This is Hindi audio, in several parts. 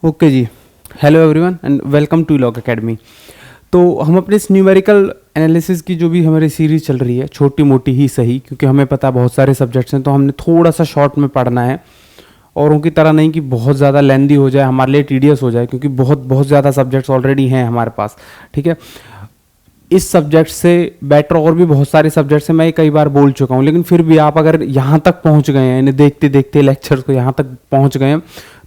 ओके जी, hello everyone and welcome to लॉग एकेडमी। तो हम अपने इस न्यूमेरिकल एनालिसिस की जो भी हमारी सीरीज़ चल रही है, छोटी मोटी ही सही, क्योंकि हमें पता है बहुत सारे सब्जेक्ट्स हैं, तो हमने थोड़ा सा शॉर्ट में पढ़ना है। औरों की तरह नहीं कि बहुत ज़्यादा लेंदी हो जाए, हमारे लिए टीडियस हो जाए, क्योंकि बहुत ज़्यादा सब्जेक्ट्स ऑलरेडी हैं हमारे पास। ठीक है, इस सब्जेक्ट से बेटर और भी बहुत सारे सब्जेक्ट्स हैं, मैं कई बार बोल चुका हूँ, लेकिन फिर भी आप अगर यहाँ तक पहुँच गए हैं, इन्हें देखते देखते लेक्चर्स को यहाँ तक पहुँच गए हैं,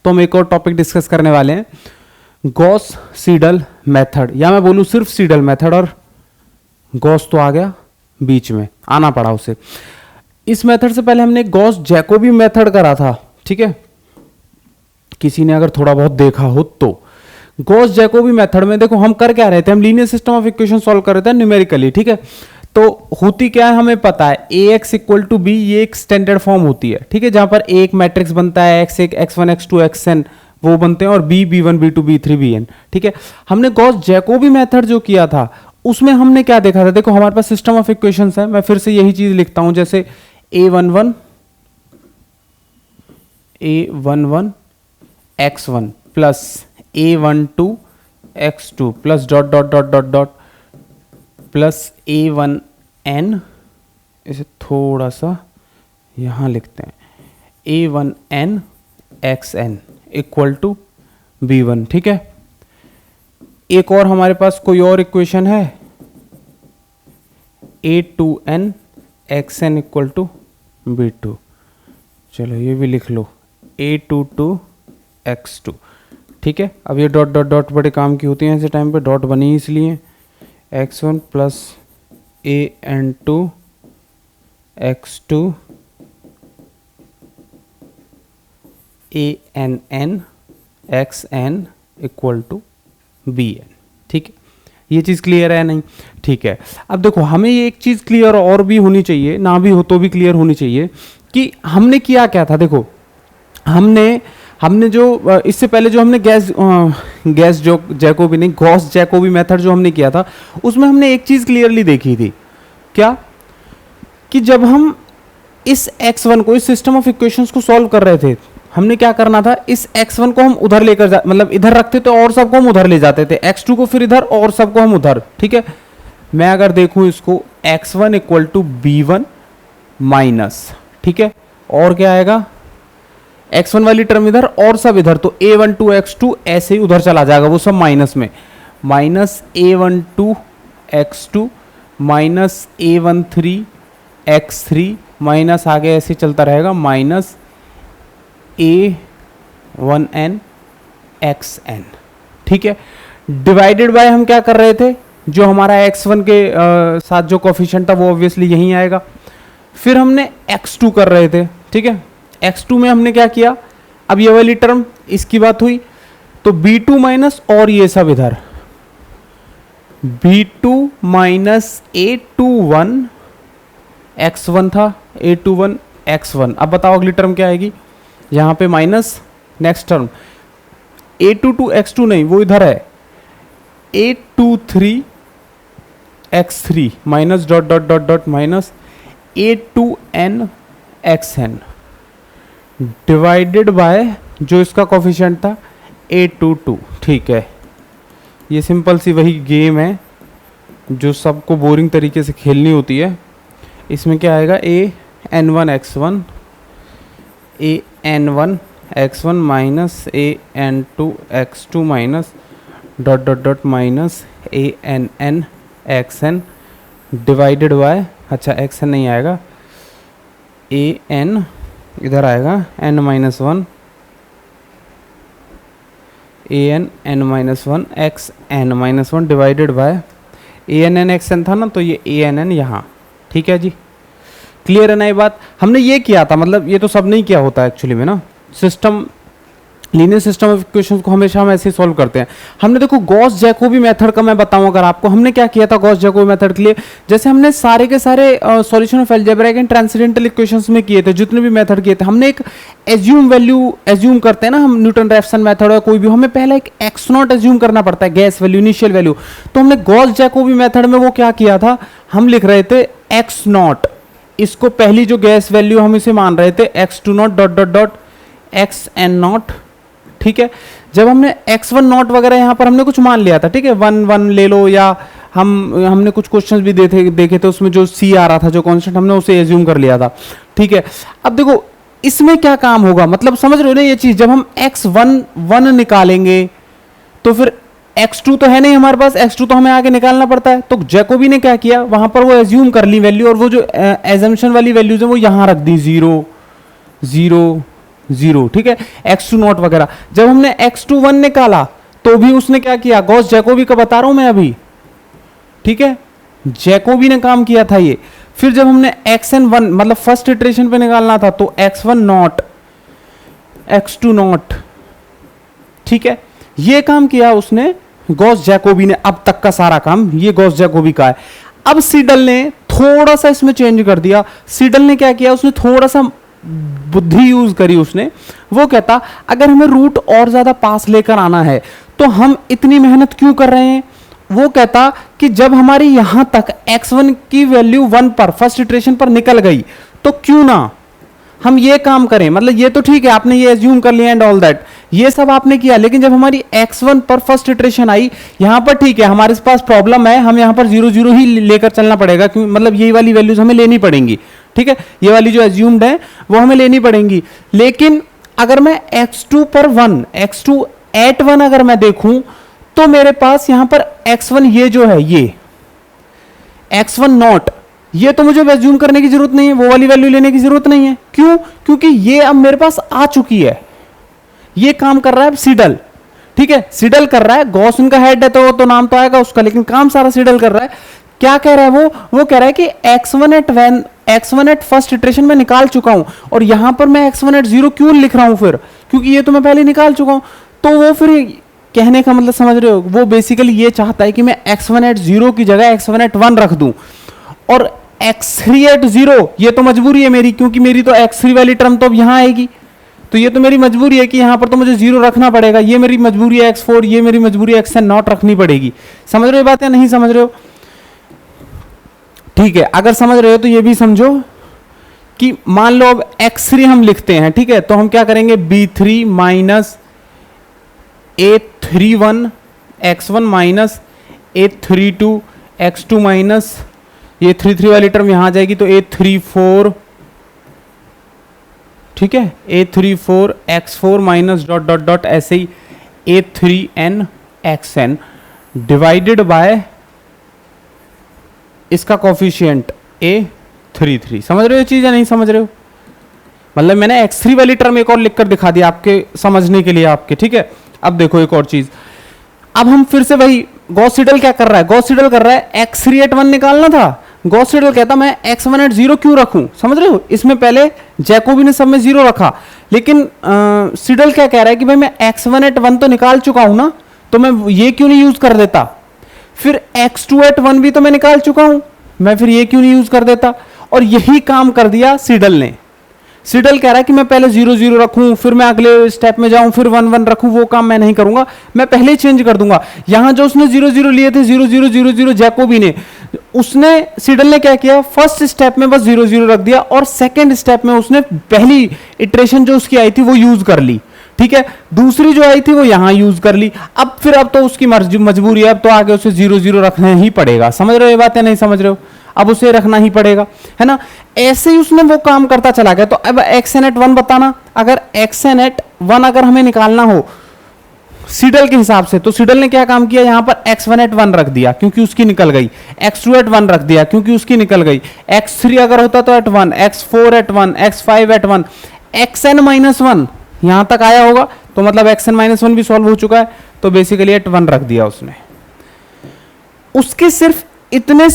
तो हम एक और टॉपिक डिस्कस करने वाले हैं, गॉस सीडल मेथड, या मैं बोलूँ सिर्फ सीडल मेथड, और गॉस तो आ गया बीच में, आना पड़ा उसे। इस मेथड से पहले हमने गॉस जैकोबी मेथड करा था। ठीक है, किसी ने अगर थोड़ा बहुत देखा हो तो गॉस जैकोबी मेथड में देखो हम कर क्या रहे थे, हम linear system of equation solve कर रहे थे न्यूमेरिकली। ठीक है, तो होती क्या है हमें पता है, ax इक्वल टू बी, ये एक स्टैंडर्ड फॉर्म होती है। ठीक है, जहां पर एक मैट्रिक्स बनता है, x1 x1 x2 xn वो बनते हैं, और b b1 b2 b3 bn। ठीक है, हमने गॉस जैकोबी मेथड जो किया था उसमें हमने क्या देखा था, देखो हमारे पास सिस्टम ऑफ इक्वेशंस है, मैं फिर से यही चीज लिखता हूं, जैसे a11 x1 plus a12 x2 plus dot dot dot dot dot plus a1n, इसे थोड़ा सा यहाँ लिखते हैं, a1n xn equal to b1। ठीक है, एक और हमारे पास कोई और इक्वेशन है, a2n xn equal to b2। चलो ये भी लिख लो, a22 x2। ठीक है, अब ये डॉट डॉट डॉट बड़े काम की होती हैं ऐसे टाइम पे, डॉट बनी इसलिए x1 plus an2 x2 ann xn equal to bn। ठीक है, ये चीज़ क्लियर है नहीं? ठीक है, अब देखो हमें ये एक चीज़ क्लियर और भी होनी चाहिए, ना भी हो तो भी क्लियर होनी चाहिए कि हमने किया क्या था। देखो हमने जो इससे पहले जो हमने गैस जो जैकोबी नहीं, गॉस जैकोबी मेथड जो हमने किया था, उसमें हमने एक चीज क्लियरली देखी थी, क्या कि जब हम इस x1 को, इस सिस्टम ऑफ इक्वेशंस को सॉल्व कर रहे थे, हमने क्या करना था, इस x1 को हम उधर लेकर मतलब इधर रखते थे और सबको हम उधर ले जाते थे, x2 को फिर इधर और सबको हम उधर। ठीक है, मैं अगर देखूं इसको, x1 equal to b1 minus, ठीक है, और क्या आएगा, x1 वाली टर्म इधर और सब इधर, तो a12 x2 ऐसे ही उधर चला जाएगा, वो सब माइनस में, minus a12 x2 minus a13 x3 minus आगे ऐसे चलता रहेगा, माइनस a1n xn। ठीक है, डिवाइडेड बाय हम क्या कर रहे थे, जो हमारा x1 के साथ जो कोफिशिएंट था वो ऑब्वियसली यहीं आएगा, फिर हमने x2 कर रहे थे। ठीक है, x2 में हमने क्या किया, अब ये वाली टर्म इसकी बात हुई, तो b2 माइनस और ये सब इधर, b2 माइनस a21 x1 था, a21 x1। अब बताओ अगली टर्म क्या आएगी, यहां पे minus, next term a22 x2 नहीं, वो इधर है, a23 x3 minus dot dot dot dot minus a2n xn divided by जो इसका कोफिशिएंट था a22। ठीक है, ये सिंपल सी वही गेम है जो सबको बोरिंग तरीके से खेलनी होती है। इसमें क्या आएगा, an1 x1 minus an2 x2 minus dot dot dot minus ann xn divided by, अच्छा xn नहीं आएगा, an इधर आएगा n minus one, an minus one x n minus one divided by an xn था ना, तो ये an यहाँ। ठीक है जी, क्लियर है ना ये बात? हमने ये किया था, मतलब ये तो सब नहीं किया होता एक्चुअली में ना, system linear system of equations को हमेशा हम ऐसे सॉल्व करते हैं। हमने देखो गॉस जैकोबी मेथड का मैं बताऊं अगर आपको, हमने क्या किया था गॉस जैकोबी मेथड के लिए, जैसे हमने सारे के सारे solution of algebraic and transcendental equations में किए थे, जितने भी मेथड किए थे, हमने एक एज्यूम वैल्यू एज्यूम करते हैं ना हम, न्यूटन रेफसन मेथड है कोई भी, हमें पहले एक एक्स नॉट एज्यूम करना पड़ता है, गैस वैल्यू, इनिशियल वैल्यू। तो हमने गॉस जैकोबी मेथड में वो क्या किया था, हम लिख रहे थे एक्स नॉट, इसको पहली जो गैस वैल्यू हम इसे मान रहे थे x2 nought dot dot dot x n nought. ठीक है। जब हमने x1 नॉट वगैरह यहाँ पर हमने कुछ मान लिया था, ठीक है, 1 1 ले लो, या हमने कुछ क्वेश्चंस भी देखे थे उसमें जो c आ रहा था, जो कांस्टेंट, हमने उसे एज्यूम कर लिया था, ठीक है। अब देखो इसमें क्या काम होगा, मतलब समझ रहे हो ना ये चीज, जब हम x1 1 निकालेंगे तो फिर x2 तो है नहीं हमारे पास, x2 तो हमें आगे निकालना पड़ता है। तो जैकोबी ने क्या किया, वहां पर वो एज्यूम कर ली वैल्यू, और वो जो एजम्पशन वाली वैल्यूज है वो यहां रख दी, 0 0 0, ठीक है, x2 नॉट वगैरह। जब हमने x2 1 निकाला तो भी उसने क्या किया, गॉस जैकोबी का बता रहा हूं मैं अभी, ठीक है, जैकोबी ने काम किया था ये। फिर जब हमने xn 1 मतलब फर्स्ट इटरेशन पे निकालना था तो x1 नॉट x2 नॉट, ठीक है, ये काम किया उसने गॉस जैकोबी ने। अब तक का सारा काम ये गॉस जैकोबी का है। अब सीडल ने थोड़ा सा इसमें चेंज कर दिया। सीडल ने क्या किया, उसने थोड़ा सा बुद्धि यूज करी उसने। वो कहता अगर हमें रूट और ज्यादा पास लेकर आना है तो हम इतनी मेहनत क्यों कर रहे हैं। वो कहता कि जब हमारी यहां तक x1 की वैल्यू 1 पर फर्स्ट इटरेशन पर निकल गई तो क्यों ना हम ये काम करें। मतलब ये तो ठीक है, आपने ये एज्यूम कर लिया एंड ऑल दैट, ये सब आपने किया, लेकिन जब हमारी x1 पर फर्स्ट इटरेशन आई, यहां पर ठीक है हमारे पास प्रॉब्लम है, हम यहां पर 0 0 ही लेकर चलना पड़ेगा, क्योंकि मतलब यही वाली वैल्यूज हमें लेनी पड़ेंगी, ठीक है, ये वाली जो एज्यूम्ड है वो हमें लेनी पड़ेंगी। लेकिन अगर मैं x2 पर 1 x2 एट 1 अगर मैं देखूं तो मेरे पास यहां पर x1 ये जो है ये x1 नॉट, ये तो मुझे एज्यूम करने की जरूरत नहीं है, वो वाली वैल्यू लेने की जरूरत नहीं है। क्यों, क्योंकि ये अब मेरे पास आ चुकी है, ये काम कर रहा है सीडल, ठीक है, सीडल कर रहा है। गॉस उनका हेड है तो नाम तो आएगा उसका, लेकिन काम सारा सीडल कर रहा है। क्या कह रहा है वो कह रहा है कि x1 एट फर्स्ट इटरेशन में निकाल चुका हूं, और यहां पर मैं x1 एट 0 क्यों लिख रहा हूं फिर, क्योंकि ये तो मैं पहले निकाल चुका हूं। तो वो फिर कहने का मतलब समझ रहे हो, वो बेसिकली ये चाहता है कि मैं x1 एट 0 की जगह x1 एट 1 रख दूं, और x3 एट 0 ये तो मजबूरी है मेरी, क्योंकि मेरी तो x3 वाली टर्म तो अब यहां आएगी, तो ये तो मेरी मजबूरी है कि यहां पर तो मुझे 0 रखना पड़ेगा। ये मेरी मजबूरी है x4, ये मेरी मजबूरी है xn नॉट रखनी पड़ेगी। समझ रहे हो बात या नहीं समझ रहे हो, ठीक है। अगर समझ रहे हो तो ये भी समझो कि मान लो अब x3 हम लिखते हैं, ठीक है, तो हम क्या करेंगे, b3 minus a31 x1 minus a32 x2 minus ये 3 वाली टर्म यहां आ जाएगी, तो a34, ठीक है, a34 x4 minus dot dot dot ऐसे ही a3n xn डिवाइडेड बाय इसका कॉफिशिएंट a33। समझ रहे हो चीज या नहीं समझ रहे हो। मतलब मैंने x3 वाली टर्म एक और लिखकर दिखा दिया आपके समझने के लिए आपके, ठीक है। अब देखो एक और चीज, अब हम फिर से वही, गॉस सीडल क्या कर रहा है, गॉस सीडल कर रहा है x3 एट 1 निकालना था, गॉस सीडल कहता मैं x1 एट 0 क्यों रखूं। समझ रहे हो, इसमें पहले जैकोबी ने सब में 0 रखा, लेकिन सीडल क्या कह रहा है कि भाई मैं x1 एट 1 तो निकाल चुका हूं ना, तो मैं ये क्यों नहीं यूज कर देता। फिर x2 एट 1 भी तो मैं निकाल चुका हूं, मैं फिर ये क्यों नहीं यूज कर देता। और यही काम कर दिया सीडल ने। सीडल कह रहा है कि मैं पहले 0 0 रखूं, फिर मैं अगले स्टेप में जाऊं, फिर 1 1 रखूं, वो काम मैं नहीं करूंगा, मैं पहले ही चेंज कर दूंगा। यहां जो उसने 0 0 लिए थे 0 0 0 0 जैकोबी ने, उसने सीडल ने क्या किया, फर्स्ट स्टेप में बस 0 0 रख दिया, और सेकंड स्टेप में उसने पहली इटरेशन जो उसकी आई थी वो यूज कर ली, ठीक है, दूसरी जो आई थी वो यहां यूज कर ली। अब तो उसकी मजबूरी है, अब तो आगे उसे 0 0 रखना ही पड़ेगा। समझ रहे हो ये बात या नहीं समझ रहे हो, अब उसे रखना ही पड़ेगा, है ना। ऐसे ही उसने वो काम करता चला गया। तो अब xn एट 1 बताना, अगर xn एट 1 अगर हमें निकालना हो सीडल के हिसाब से, तो सीडल ने क्या काम किया, यहां पर x1 एट 1 रख दिया क्योंकि उसकी निकल गई, x2 एट 1 रख दिया क्योंकि उसकी निकल गई, x3 अगर होता तो at 1, x4 at 1, x5 at 1, xn minus 1 यहां तक आया होगा, तो मतलब xn माइनस 1 भी सॉल्व हो चुका है, तो बेसिकली एट 1 रख दिया उसने। उसके सिर्फ इतने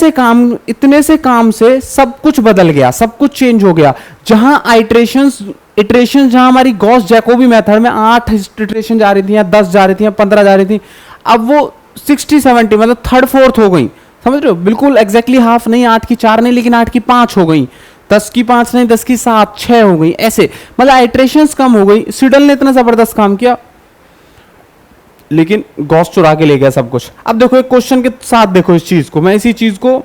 से काम से सब कुछ बदल गया, सब कुछ चेंज हो गया। जहां इटरेशन जहां हमारी गॉस जैकोबी मेथड में 8 इटरेशन जा रही थी या 10 जा रही थी या 15 जा रही थी, अब वो 60 70 मतलब थर्ड फोर्थ हो गई। समझ रहे हो, बिल्कुल एग्जैक्टली हाफ नहीं, 8 की 4 नहीं, लेकिन 8 की 5 हो गई, 10 की 5 नहीं, 10 की 7 6 हो गई, ऐसे मतलब इटरेशंस कम हो गई। सीडल ने इतना जबरदस्त काम किया, लेकिन गॉस चुरा के ले गया सब कुछ। अब देखो एक क्वेश्चन के साथ देखो इस चीज को, मैं इसी चीज को,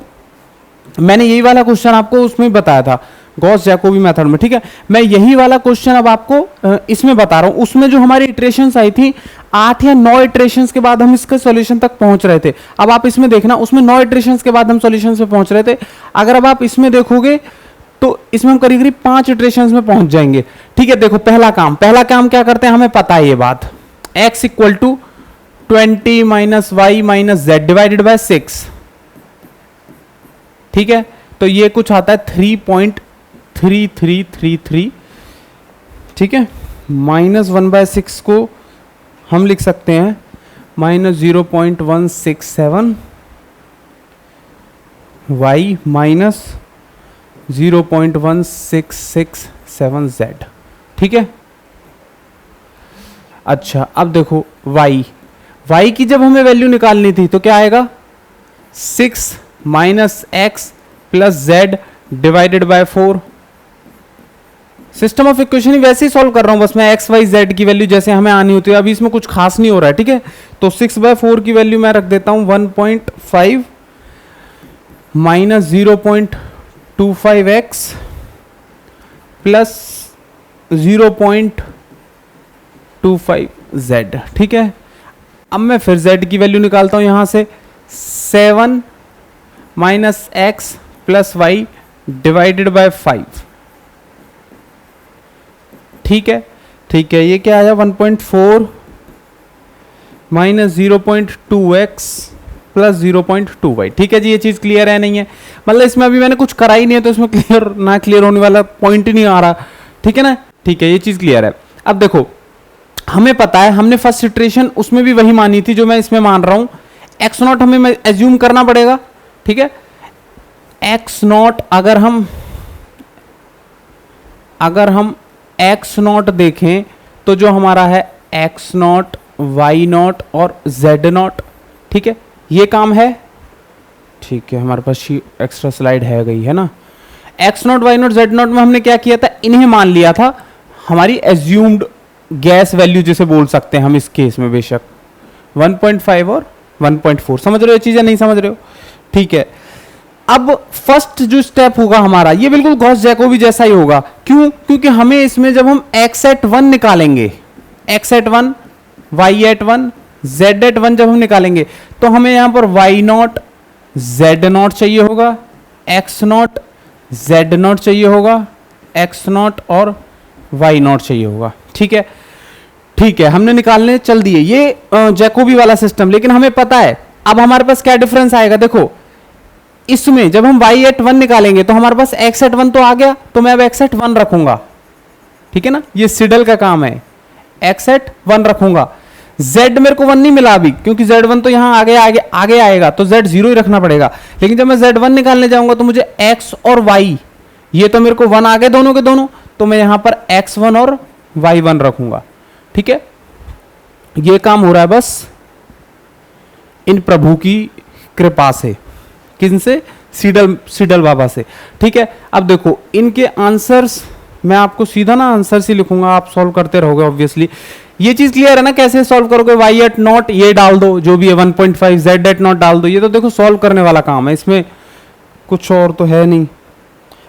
मैंने यही वाला क्वेश्चन आपको उसमें बताया था, गॉस जैकोबी मेथड में, ठीक है। मैं यही वाला क्वेश्चन अब आपको इसमें बता रहा हूं। उसमें जो हमारी इटरेशंस आई थी 8 या 9 इटरेशंस के बाद हम इसके सॉल्यूशन तक पहुंच रहे थे। अब आप इसमें देखना, उसमें 9 इटरेशंस के बाद हम सॉल्यूशन पे पहुंच रहे थे। अगर अब आप इसमें देखोगे तो इसमें हम करीब करीब 5 इटरेशंस में पहुंच जाएंगे, ठीक है। देखो पहला काम क्या करते हैं, हमें पता है ये बात, x equal to 20 minus y minus z divided by 6, ठीक है। तो ये कुछ आता है 3.3333, ठीक है। माइनस 1/6 को हम लिख सकते हैं माइनस 0.167 y माइनस 0.1667 z, ठीक है। अच्छा अब देखो y की जब हमें वैल्यू निकालनी थी तो क्या आएगा, 6 minus x plus z divided by 4। System of equation ही वैसे ही सॉल्व कर रहा हूं, बस मैं एक्स वाई जेड की वैल्यू जैसे हमें आनी होती है। अभी इसमें कुछ खास नहीं हो रहा है, ठीक है। तो 6/4 की वैल्यू मैं रख देता हूं 1.5 माइनस 0.25x प्लस 0.25z, ठीक है। अब मैं फिर z की वैल्यू निकालता हूं यहां से, 7 minus x plus y divided by 5, ठीक है। ये क्या आया 1.4 माइनस 0.2x प्लस 0.2y, ठीक है जी। ये चीज क्लियर है नहीं है, मतलब इसमें अभी मैंने कुछ करा ही नहीं है तो इसमें क्लियर ना क्लियर होने वाला पॉइंट ही नहीं आ रहा, ठीक है ना, ठीक है। ये चीज क्लियर है। अब देखो हमें पता है, हमने फर्स्ट इटरेशन उसमें भी वही मानी थी जो मैं इसमें मान रहा हूं, एक्स नॉट हमें एज्यूम करना पड़ेगा, ठीक है। एक्स नॉट अगर हम एक्स नॉट देखें तो जो हमारा है एक्स नॉट वाई नॉट और जेड नॉट, ठीक है। ये काम है, ठीक है। हमारे पास एक्स्ट्रा स्लाइड है गई है ना। X nought y nought z nought में हमने क्या किया था, इन्हें मान लिया था हमारी एज्यूम्ड गैस वैल्यू जिसे बोल सकते हैं हम इस केस में, बेशक 1.5 और 1.4। समझ रहे हो चीजें, नहीं समझ रहे हो, ठीक है। अब फर्स्ट जो स्टेप होगा हमारा ये बिल्कुल गॉस जैकोबी जैसा ही होगा। क्यों? क्योंकि हमें इसमें जब हम x एट 1 निकालेंगे, x at 1 y at 1 z at 1 जब हम निकालेंगे तो हमें यहां पर y नॉट z नॉट चाहिए होगा, x नॉट z नॉट चाहिए होगा, x नॉट और y नॉट चाहिए होगा, ठीक है। हमने निकालने चल दिए ये जैकोबी वाला सिस्टम। लेकिन हमें पता है अब हमारे पास क्या डिफरेंस आएगा, देखो इसमें जब हम y एट 1 निकालेंगे तो हमारे पास x एट 1 तो आ गया, तो मैं अब x एट 1 रखूंगा, ठीक है ना। ये सिडल का काम है, x एट 1 रखूंगा। z मेरे को 1 नहीं मिला अभी, क्योंकि z1 तो यहां आगे आएगा, तो z 0 ही रखना पड़ेगा। लेकिन जब मैं z1 निकालने जाऊंगा तो मुझे x और y, ये तो मेरे को 1 आ गए दोनों के दोनों, तो मैं यहां पर x1 और y1 रखूंगा, ठीक है। ये काम हो रहा है बस इन प्रभु की कृपा से, किनसे, सीडल बाबा से, ठीक है। अब देखो इनके आंसर्स मैं आपको सीधा ना आंसर ही लिखूंगा, आप सॉल्व करते रहोगे ऑब्वियसली। ये चीज क्लियर है ना कैसे सॉल्व करोगे, y एट नॉट ये डाल दो जो भी है 1.5, z एट नॉट डाल दो, ये तो देखो सॉल्व करने वाला काम है, इसमें कुछ और तो है नहीं।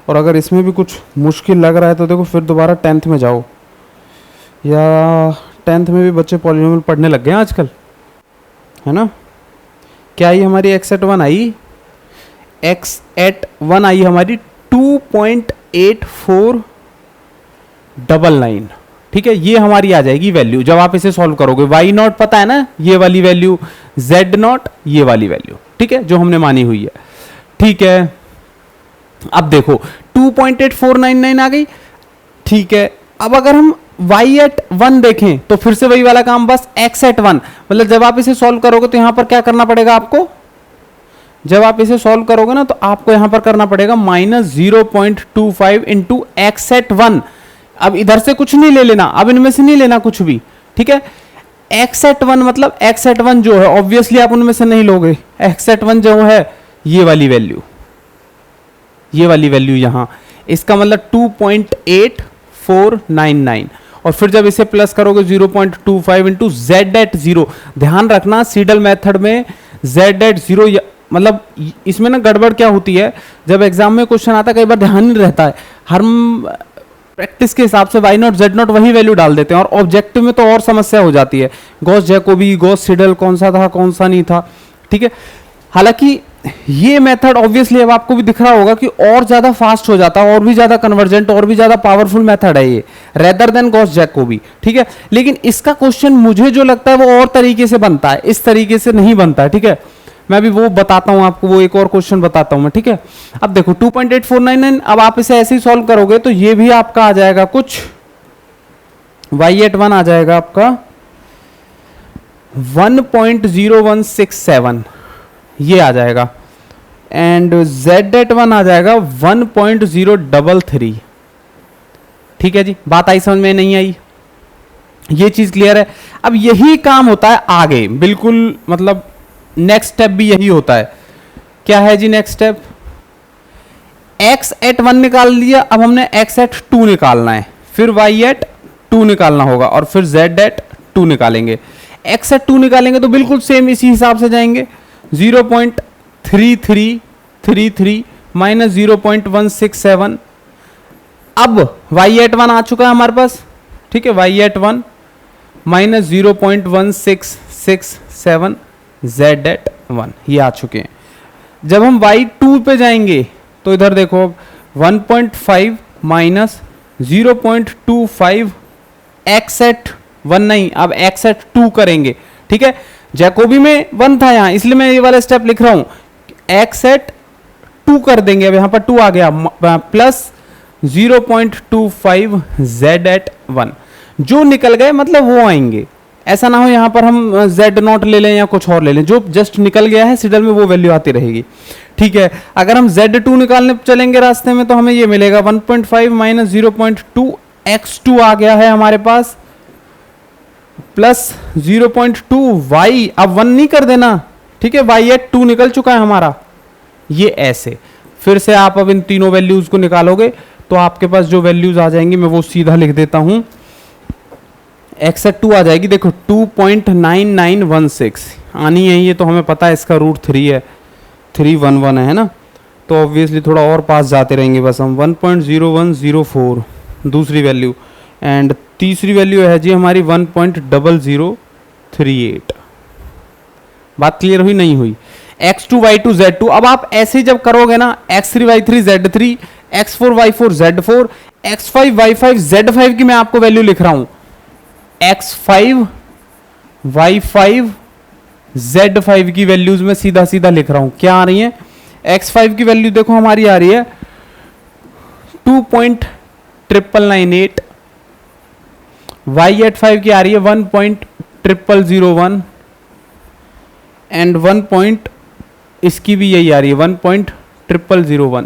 और अगर इसमें भी कुछ मुश्किल लग रहा है तो देखो फिर दोबारा 10th में जाओ, या 10th में भी बच्चे पॉलिनोमियल पढ़ने लग गए हैं आजकल, है ना। क्या आई हमारी x at 1 I, x at 1 आई हमारी 2.8499, ठीक है। ये हमारी आ जाएगी वैल्यू जब आप इसे सॉल्व करोगे। y नॉट पता है ना, ये वाली वैल्यू, z नॉट ये वाली वैल्यू, ठीक है, जो हमने मानी हुई है, ठीक है। अब देखो 2.8499 आ गई, ठीक है। अब अगर हम y एट 1 देखें तो फिर से वही वाला काम, बस x एट 1, मतलब जब आप इसे सॉल्व करोगे तो यहां पर क्या करना पड़ेगा आपको, जब आप इसे सॉल्व करोगे ना तो आपको यहां पर करना पड़ेगा माइनस 0.25 इंटू एक्स एट 1। अब इधर से कुछ नहीं ले लेना, अब इनमें से नहीं लेना कुछ भी, ठीक है। एक्स एट 1 मतलब एक्स एट 1 जो है ऑब्वियसली आप उनमें से नहीं लोगे, एक्स एट 1 जो है ये वाली वैल्यू, ये वाली वैल्यू यहां, इसका मतलब 2.8499। और फिर जब इसे प्लस करोगे 0.25 इंटू जेड एट 0, ध्यान रखना सीडल मेथड में जेड एट 0 मतलब इसमें ना गड़बड़ क्या होती है, जब एग्जाम में क्वेश्चन आता है कई बार ध्यान नहीं रहता है, हम प्रैक्टिस के हिसाब से वाई नॉट जेड नॉट वही वैल्यू डाल देते हैं और ऑब्जेक्टिव में तो और समस्या हो जाती है, गॉस जैकोबी गॉस सिडल कौन सा था कौन सा नहीं था, ठीक है। हालांकि ये मेथड ऑब्वियसली अब आपको भी दिख रहा होगा कि और ज्यादा फास्ट हो जाता है, और भी ज्यादा कन्वर्जेंट, और भी ज्यादा पावरफुल मेथड है ये, रेदर देन गॉस जैकोबी, ठीक है। लेकिन इसका क्वेश्चन मुझे जो लगता है वो और तरीके से बनता है, इस तरीके से नहीं बनता है, ठीक है। मैं भी वो बताता हूं आपको, वो एक और क्वेश्चन बताता हूं मैं, ठीक है। अब देखो 2.8499, अब आप इसे ऐसे ही सॉल्व करोगे तो ये भी आपका आ जाएगा कुछ y@1 आ जाएगा आपका 1.0167, ये आ जाएगा, एंड z@1 आ जाएगा 1.033, ठीक है जी। बात आई समझ में? नहीं आई? ये चीज क्लियर है। अब यही काम होता है आगे, बिल्कुल मतलब नेक्स्ट स्टेप भी यही होता है। क्या है जी नेक्स्ट स्टेप? x@1 निकाल लिया, अब हमने x@2 निकालना है, फिर y@2 निकालना होगा और फिर z@2 निकालेंगे। x@2 निकालेंगे तो बिल्कुल सेम इसी हिसाब से जाएंगे, 0.3333 माइनस 0.167। अब y@1 आ चुका है हमारे पास, ठीक है, y@1 माइनस 0.1667 z@1 ये आ चुके हैं। जब हम y2 पे जाएंगे तो इधर देखो 1.5 माइनस 0.25 x@1 नहीं, अब x@2 करेंगे, ठीक है। जैकोबी में 1 था यहां, इसलिए मैं ये वाला स्टेप लिख रहा हूं, x@2 कर देंगे, अब यहां पर 2 आ गया, प्लस 0.25 z@1, जो निकल गए मतलब वो आएंगे। ऐसा ना हो यहां पर हम z0 ले लें या कुछ और ले लें, जो जस्ट निकल गया है सिडल में वो वैल्यू आती रहेगी, ठीक है। अगर हम z2 निकालने चलेंगे रास्ते में तो हमें ये मिलेगा 1.5 माइनस 0.2 x2 आ गया है हमारे पास, प्लस 0.2 y, अब 1 नहीं कर देना, ठीक है, y@2 निकल चुका है हमारा। ये ऐसे फिर से आप अब इन तीनों वैल्यूज को निकालोगे तो आपके पास जो वैल्यूज आ जाएंगी मैं वो सीधा लिख देता हूं, x@2 आ जाएगी, देखो 2.9916 आनी है, ये तो हमें पता है, इसका रूट 3 है, 311 है ना, तो ऑब्वियसली थोड़ा और पास जाते रहेंगे बस हम। 1.0104 दूसरी वैल्यू, एंड तीसरी वैल्यू है जी हमारी 1.0038। बात क्लियर हुई नहीं हुई? x2 y2 z2, अब आप ऐसे जब करोगे ना, x3 y3 z3, x4 y4 z4, x5 y5 z5 की मैं आपको वैल्यू लिख रहा हूं, x5 y5 z5 की वैल्यूज में सीधा सीधा लिख रहा हूं, क्या आ रही है? x5 की वैल्यू देखो हमारी आ रही है 2.998, y@5 की आ रही है 1.0001, एंड 1. इसकी भी यही आ रही है 1.0001,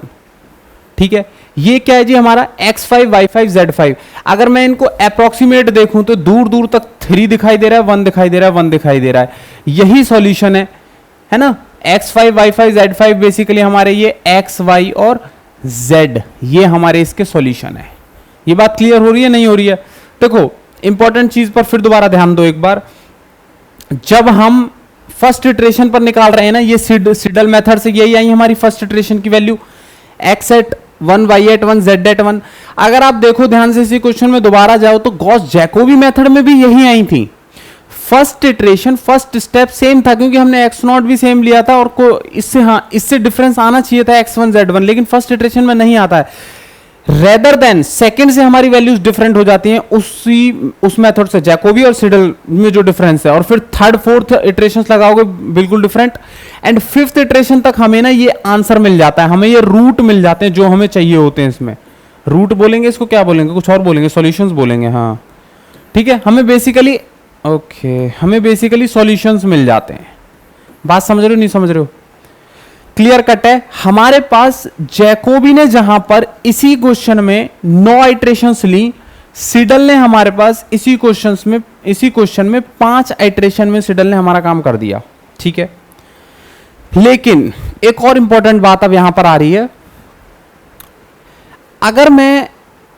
ठीक है। ये क्या है जी हमारा x5 y5 z5। अगर मैं इनको अप्रोक्सीमेट देखूं तो दूर दूर तक 3 दिखाई दे रहा है, 1 दिखाई दे रहा है, 1 दिखाई दे रहा है, यही सॉल्यूशन है ना। x5 y5 z5 बेसिकली हमारे ये x y और z, ये हमारे इसके सॉल्यूशन है। ये बात क्लियर हो रही है नहीं हो रही है? देखो इंपॉर्टेंट चीज पर फिर दोबारा ध्यान दो एक बार, जब हम फर्स्ट इटरेशन पर निकाल रहे हैं ना, ये सिडल मेथड से यही आई हमारी फर्स्ट इटरेशन की वैल्यू, x@1 y@1 z@1। अगर आप देखो ध्यान से इसी क्वेश्चन में दोबारा जाओ तो गॉस जैकोबी मेथड में भी यही आई थी। First iteration first step same था, क्योंकि हमने x0 भी सेम लिया था और को इससे इससे डिफरेंस आना चाहिए था x1 z1, लेकिन फर्स्ट इटरेशन में नहीं आता है। रेदर देन सेकंड से हमारी वैल्यूज डिफरेंट हो जाती हैं उस मेथड से, जैकोबी और सिडल में जो डिफरेंस है, और फिर थर्ड फोर्थ इटरेशंस लगाओगे बिल्कुल डिफरेंट, एंड फिफ्थ इटरेशन तक हमें ना ये आंसर मिल जाता है, हमें ये रूट मिल जाते हैं जो हमें चाहिए होते हैं। इसमें रूट बोलेंगे, इसको क्या बोलेंगे, कुछ और बोलेंगे, सॉल्यूशंस बोलेंगे, हाँ ठीक है। हमें बेसिकली सॉल्यूशंस मिल जाते हैं। बात समझ रहे हो नहीं समझ रहे हो? क्लियर कट है। हमारे पास जैकोबी ने जहां पर इसी क्वेश्चन में 9 आइट्रेशंस ली, सिडल ने हमारे पास इसी क्वेश्चन में 5 आइट्रेशन में सिडल ने हमारा काम कर दिया, ठीक है। लेकिन एक और इंपॉर्टेंट बात अब यहां पर आ रही है, अगर मैं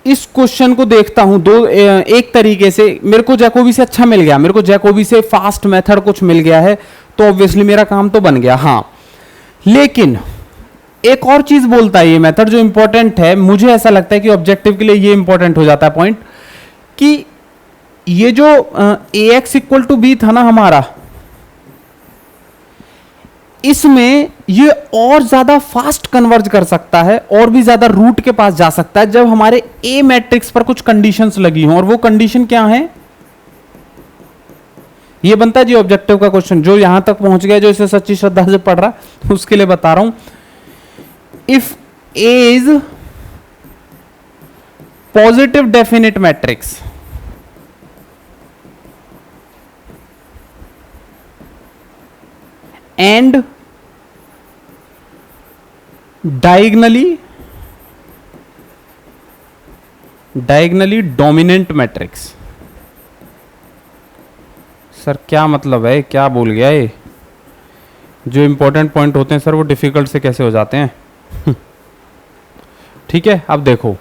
इस क्वेश्चन को देखता हूं एक तरीके से, मेरे को जैकोबी से अच्छा मिल गया, मेरे को जैकोबी से फास्ट मेथड कुछ मिल गया है, तो ऑब्वियसली मेरा काम तो बन गया। हाँ, लेकिन एक और चीज बोलता है ये मेथड जो इंपॉर्टेंट है, मुझे ऐसा लगता है कि ऑब्जेक्टिव के लिए ये इंपॉर्टेंट हो जाता है पॉइंट, कि ये जो ax इक्वल टू बी था ना हमारा, इसमें ये और ज्यादा फास्ट कन्वर्ज कर सकता है और भी ज्यादा रूट के पास जा सकता है जब हमारे ए मैट्रिक्स पर कुछ कंडीशंस लगी हों। और वो कंडीशन क्या है, ये बनता है जी ऑब्जेक्टिव का क्वेश्चन। जो यहां तक पहुंच गया, जो इसे सच्ची श्रद्धा से पढ़ रहा है, उसके लिए बता रहा हूं। If A is positive definite matrix and diagonally dominant matrix। Sir क्या मतलब है, क्या बोल गया ये? जो इंपॉर्टेंट पॉइंट होते हैं सर वो डिफिकल्ट से कैसे हो जाते हैं? ठीक है, अब देखो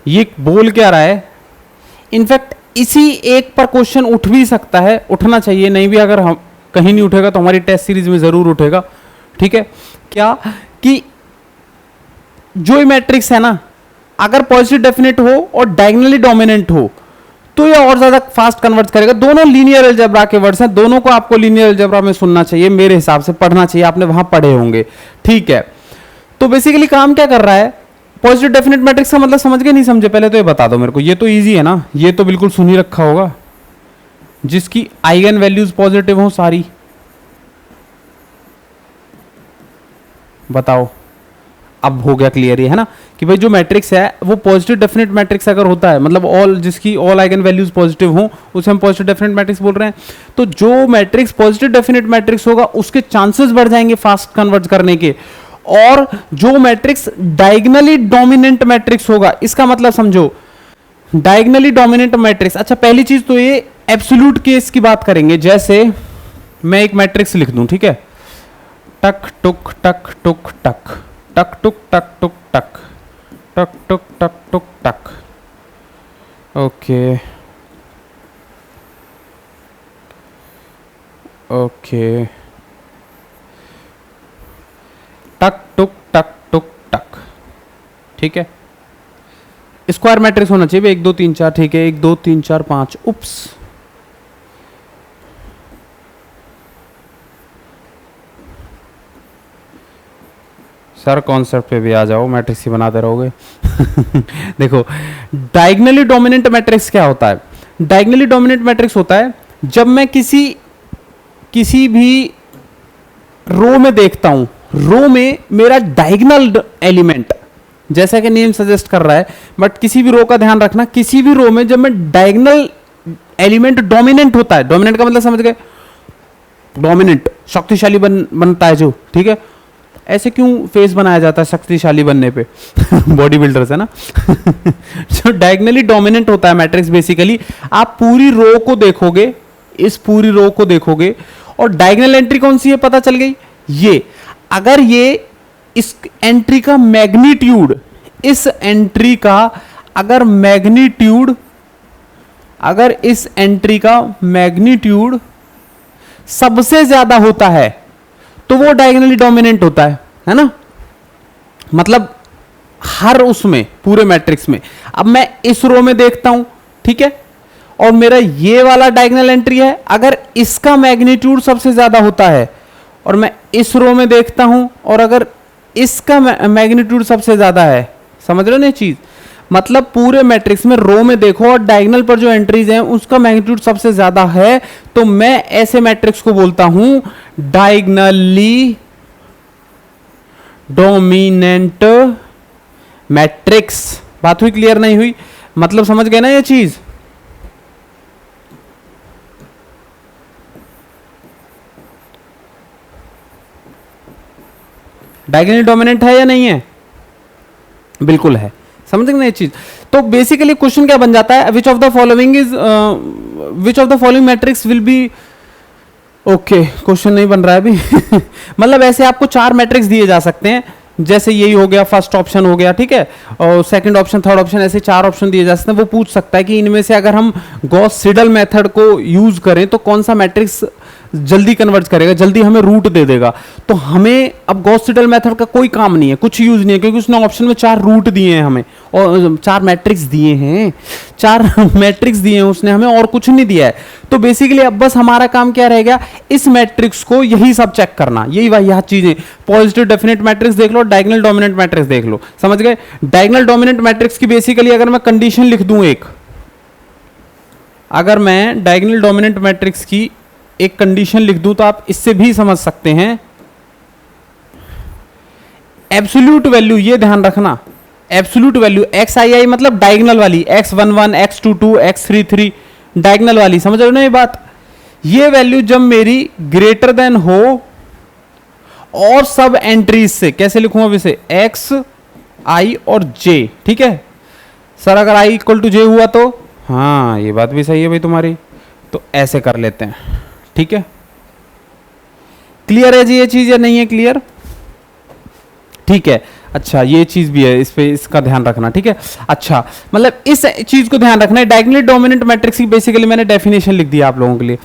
ये बोल क्या रहा है। इनफैक्ट इसी एक पर क्वेश्चन उठ भी सकता है, उठना चाहिए, नहीं भी अगर हम कहीं नहीं उठेगा तो हमारी टेस्ट सीरीज में जरूर उठेगा। ठीक है, क्या कि जो मैट्रिक्स है ना, अगर पॉजिटिव डेफिनेट हो और डायगोनली डोमिनेंट हो तो ये और ज्यादा फास्ट कन्वर्ट करेगा। दोनों लीनियर अलजेब्रा के वर्ड्स हैं, दोनों को आपको लीनियर अलजेब्रा में सुनना चाहिए, मेरे हिसाब से पढ़ना चाहिए, आपने वहां पढ़े होंगे। ठीक है, तो बेसिकली काम क्या कर रहा है, पॉजिटिव डेफिनेट मैट्रिक्स का मतलब समझ गए नहीं समझे, पहले तो ये बता दो मेरे को। ये तो इजी है ना, ये तो बिल्कुल सुन ही रखा होगा, जिसकी आइगन वैल्यूज पॉजिटिव हो सारी। बताओ, अब हो गया क्लियर, है ना, कि भाई जो मैट्रिक्स है वो पॉजिटिव डेफिनेट मैट्रिक्स अगर होता है, मतलब ऑल, जिसकी ऑल आइगन वैल्यूज पॉजिटिव हो, उसे हम पॉजिटिव डेफिनेट मैट्रिक्स बोल रहे हैं। तो जो मैट्रिक्स पॉजिटिव डेफिनेट मैट्रिक्स होगा उसके चांसेस बढ़ जाएंगे फास्ट कन्वर्ट करने के। और जो मैट्रिक्स डायगोनली डोमिनेंट मैट्रिक्स होगा, इसका मतलब समझो डायगोनली डोमिनेंट मैट्रिक्स। अच्छा, पहली चीज तो ये एब्सोल्यूट केस की बात करेंगे। जैसे मैं एक मैट्रिक्स लिख दूं, ठीक है, टक टुक टक टुक टक, टक टुक टक टुक टक, टक टुक टक टुक टक। ओके ओके, टक टुक टक टुक टक, ठीक है। स्क्वायर मैट्रिक्स होना चाहिए 1 2 3 4, ठीक है, 1 2 3 4 5। उप्स, सर कॉन्सेप्ट पे भी आ जाओ, मैट्रिक्स ही बनाते रहोगे। देखो, डायगोनली डोमिनेंट मैट्रिक्स क्या होता है? डायगोनली डोमिनेंट मैट्रिक्स होता है जब मैं किसी भी रो में देखता हूं, रो में मेरा डायगोनल एलिमेंट, जैसा कि नेम सजेस्ट कर रहा है, बट किसी भी रो का ध्यान रखना, किसी भी रो में जब मैं डायगोनल एलिमेंट डोमिनेंट होता है, डोमिनेंट का मतलब समझ गए, डोमिनेंट शक्तिशाली बनता है जो, ठीक है। ऐसे क्यों फेस बनाया जाता है शक्तिशाली बनने पे? बॉडी बिल्डर्स है ना। जो डायगोनली डोमिनेंट होता है मैट्रिक्स, बेसिकली आप पूरी रो को देखोगे, इस पूरी रो को देखोगे, और डायगोनल एंट्री कौन सी है पता चल गई, ये। अगर ये इस एंट्री का मैग्नीट्यूड, इस एंट्री का अगर मैग्नीट्यूड, अगर इस एंट्री का मैग्नीट्यूड सबसे ज्यादा होता है तो वो डायगोनली डोमिनेंट होता है ना। मतलब हर उसमें, पूरे मैट्रिक्स में। अब मैं इस रो में देखता हूं, ठीक है, और मेरा ये वाला डायगोनल एंट्री है, अगर इसका मैग्नीट्यूड सबसे ज्यादा होता है, और मैं इस रो में देखता हूं और अगर इसका मैग्नीट्यूड सबसे ज्यादा है, समझ रहे हो ना चीज? मतलब पूरे मैट्रिक्स में रो में देखो और डायगोनल पर जो एंट्रीज हैं उसका मैग्नीट्यूड सबसे ज्यादा है, तो मैं ऐसे मैट्रिक्स को बोलता हूं डायगोनली डोमिनेंट मैट्रिक्स। बात हुई क्लियर? नहीं हुई? मतलब समझ गए ना ये चीज? डायगोनली डोमिनेंट है या नहीं है? बिल्कुल है, समझ गए ना ये चीज? तो बेसिकली क्वेश्चन क्या बन जाता है, which of the following is, which of the following matrix will be, okay question नहीं बन रहा है अभी। मतलब ऐसे आपको 4 मैट्रिक्स दिए जा सकते हैं जैसे यही हो गया, फर्स्ट ऑप्शन हो गया, ठीक है, और सेकंड ऑप्शन, थर्ड ऑप्शन, ऐसे 4 ऑप्शन दिए जा सकते हैं। वो पूछ सकता है कि इनमें से अगर हम गॉस सिडल मेथड को यूज करें तो कौन सा मैट्रिक्स जल्दी कन्वर्ट करेगा, जल्दी हमें रूट दे देगा। तो हमें अब गॉस सिडल मेथड का कोई काम नहीं है, कुछ यूज नहीं है, क्योंकि उसने ऑप्शन में 4 रूट दिए हैं हमें, और 4 मैट्रिक्स दिए हैं, 4 मैट्रिक्स दिए हैं उसने हमें, और कुछ नहीं दिया है। तो बेसिकली अब बस हमारा काम क्या रह गया, इस मैट्रिक्स को यही सब चेक करना, यही चीजें, पॉजिटिव डेफिनेट मैट्रिक्स देख लो, डायगोनल डोमिनेंट मैट्रिक्स देख लो, समझ गए। डायगोनल डोमिनेंट मैट्रिक्स की बेसिकली अगर मैं कंडीशन लिख दूं एक, अगर मैं डायगोनल डोमिनेंट मैट्रिक्स की एक कंडीशन लिख दूं तो आप इससे भी समझ सकते हैं। एब्सोल्यूट वैल्यू, ये ध्यान रखना, एब्सोल्यूट वैल्यू एक्स आई आई मतलब डायगोनल वाली, x11 x22 x33 डायगोनल वाली, समझ रहे हो ना ये बात। ये वैल्यू जब मेरी ग्रेटर देन हो और सब एंट्रीज से, कैसे लिखूंगा वैसे, एक्स आई और जे, ठीक है सर, अगर आई इक्वल टू जे हुआ तो, हाँ ये बात भी सही है भाई तुम्हारी, तो ऐसे कर लेते हैं, ठीक है। क्लियर है जी ये चीज या नहीं है क्लियर, ठीक है। अच्छा ये चीज भी है, इस पे इसका ध्यान रखना, ठीक है। अच्छा मतलब इस चीज को ध्यान रखना है। डायगोनली डोमिनेंट मैट्रिक्स की बेसिकली मैंने डेफिनेशन लिख दिया आप लोगों के लिए,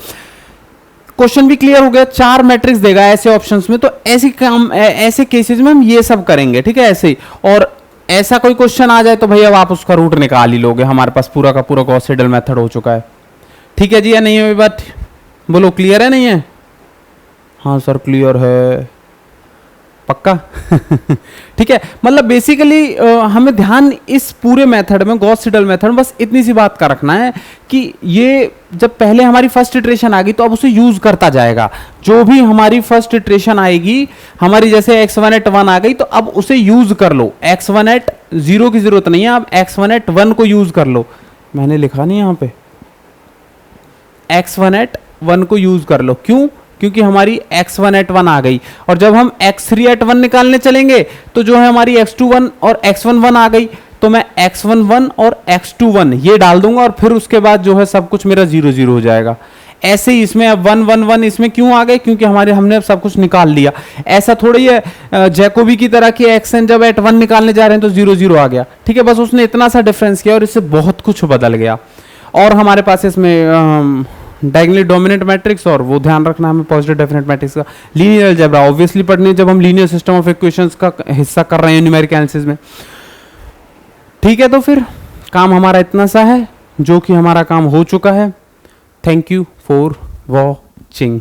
क्वेश्चन भी क्लियर हो गया। 4 मैट्रिक्स देगा ऐसे ऑप्शंस में, तो ऐसे केसेस में हम ये सब करेंगे, ठीक है ऐसे ही। और ऐसा कोई क्वेश्चन आ जाए तो भैया आप उसका रूट निकाल ही लोगे, हमारे पास पूरा का पूरा गॉस सिडल मेथड हो चुका है, ठीक है जी या नहीं है ये बात, बोलो क्लियर है नहीं है। हाँ सर क्लियर है, पक्का ठीक है। मतलब बेसिकली हमें ध्यान इस पूरे मेथड में, गॉस सिडल मेथड में, बस इतनी सी बात का रखना है कि ये जब पहले हमारी फर्स्ट इटरेशन आ गई तो अब उसे यूज करता जाएगा। जो भी हमारी फर्स्ट इटरेशन आएगी हमारी, जैसे x1 at 1 आ गई तो अब उसे यूज कर लो, x1 at 0 की जरूरत नहीं है, अब x1 at 1 को यूज कर लो। मैंने लिखा नहीं यहां पे, x1 at 1 को यूज कर लो, क्यों, क्योंकि हमारी x1 at 1 आ गई, और जब हम x3 at 1 निकालने चलेंगे तो जो है हमारी x21 और x11 आ गई, तो मैं x11 और x21 ये डाल दूंगा और फिर उसके बाद जो है सब कुछ मेरा 0 0 हो जाएगा। ऐसे ही इसमें अब 1 1 1 इसमें क्यों आ गए, क्योंकि हमने अब सब कुछ निकाल लिया। ऐसा थोड़ी है जैकोबी की तरह कि xn जब at 1 निकालने जा रहे हैं तो 0 0 आ गया, ठीक है, बस उसने इतना सा डिफरेंस किया और इससे बहुत कुछ बदल गया। और हमारे पास इसमें डायगोनली डोमिनेंट मैट्रिक्स, और वो ध्यान रखना हमें पॉजिटिव डेफिनेट मैट्रिक्स का, लीनियर अलजेब्रा ऑब्वियसली पढ़नी है जब हम लीनियर सिस्टम ऑफ इक्वेशंस का हिस्सा कर रहे हैं न्यूमेरिक एनालिसिस में, ठीक है। तो फिर काम हमारा इतना सा है, जो कि हमारा काम हो चुका है। Thank you for watching.